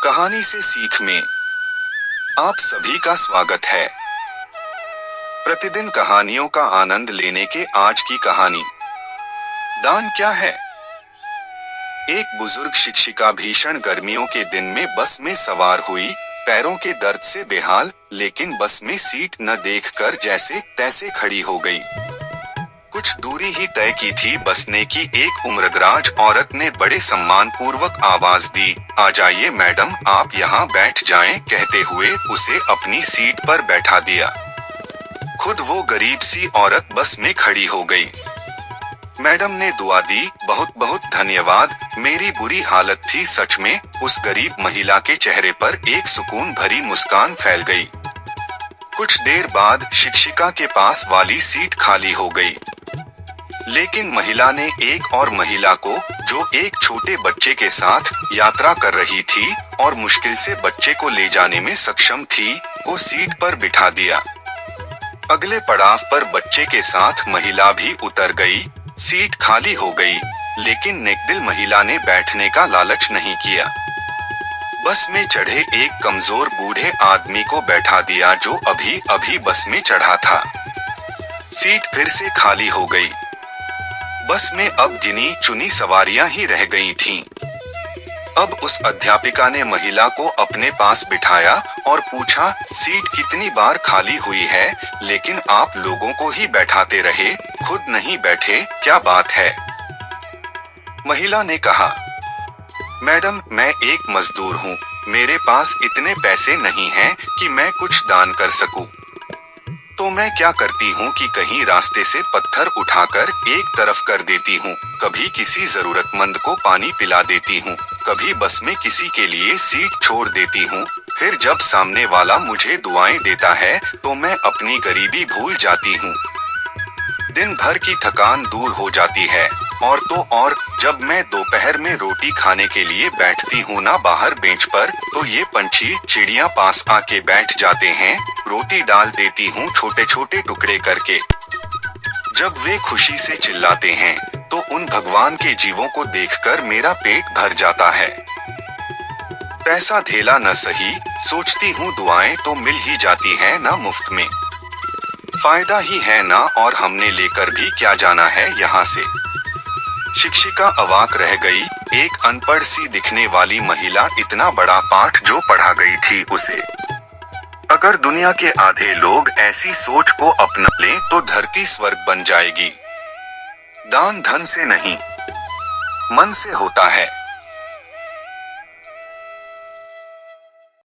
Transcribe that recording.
कहानी से सीख में आप सभी का स्वागत है। प्रतिदिन कहानियों का आनंद लेने के आज की कहानी दान क्या है। एक बुजुर्ग शिक्षिका भीषण गर्मियों के दिन में बस में सवार हुई, पैरों के दर्द से बेहाल, लेकिन बस में सीट न देखकर जैसे तैसे खड़ी हो गई। कुछ दूरी ही तय की थी बसने की एक उम्रदराज औरत ने बड़े सम्मान पूर्वक आवाज दी, आ जाइए मैडम, आप यहाँ बैठ जाएं, कहते हुए उसे अपनी सीट पर बैठा दिया। खुद वो गरीब सी औरत बस में खड़ी हो गई। मैडम ने दुआ दी, बहुत बहुत धन्यवाद, मेरी बुरी हालत थी सच में। उस गरीब महिला के चेहरे पर एक सुकून भरी मुस्कान फैल गई। कुछ देर बाद शिक्षिका के पास वाली सीट खाली हो गई, लेकिन महिला ने एक और महिला को, जो एक छोटे बच्चे के साथ यात्रा कर रही थी और मुश्किल से बच्चे को ले जाने में सक्षम थी, को सीट पर बिठा दिया। अगले पड़ाव पर बच्चे के साथ महिला भी उतर गई, सीट खाली हो गई, लेकिन नेकदिल महिला ने बैठने का लालच नहीं किया। बस में चढ़े एक कमजोर बूढ़े आदमी को बैठा दिया जो अभी अभी बस में चढ़ा था। सीट फिर से खाली हो गई। बस में अब गिनी चुनी सवारियां ही रह गई थीं। अब उस अध्यापिका ने महिला को अपने पास बिठाया और पूछा, सीट कितनी बार खाली हुई है, लेकिन आप लोगों को ही बैठाते रहे, खुद नहीं बैठे, क्या बात है। महिला ने कहा, मैडम, मैं एक मजदूर हूँ, मेरे पास इतने पैसे नहीं हैं कि मैं कुछ दान कर सकूं। तो मैं क्या करती हूँ कि कहीं रास्ते से पत्थर उठाकर एक तरफ कर देती हूँ, कभी किसी जरूरतमंद को पानी पिला देती हूँ, कभी बस में किसी के लिए सीट छोड़ देती हूँ। फिर जब सामने वाला मुझे दुआएं देता है तो मैं अपनी गरीबी भूल जाती हूँ। दिन भर की थकान दूर हो जाती है। और तो और जब मैं दोपहर में रोटी खाने के लिए बैठती हूँ ना बाहर बेंच पर, तो ये पंछी चिड़िया पास आके बैठ जाते हैं, रोटी डाल देती हूँ छोटे छोटे टुकड़े करके। जब वे खुशी से चिल्लाते हैं तो उन भगवान के जीवों को देखकर मेरा पेट भर जाता है। पैसा धेला न सही, सोचती हूँ दुआएं तो मिल ही जाती है ना मुफ्त में, फायदा ही है ना, और हमने लेकर भी क्या जाना है यहाँ से। शिक्षिका अवाक रह गई। एक अनपढ़ सी दिखने वाली महिला इतना बड़ा पाठ जो पढ़ा गई थी उसे। अगर दुनिया के आधे लोग ऐसी सोच को अपना लें तो धरती स्वर्ग बन जाएगी। दान धन से नहीं, मन से होता है।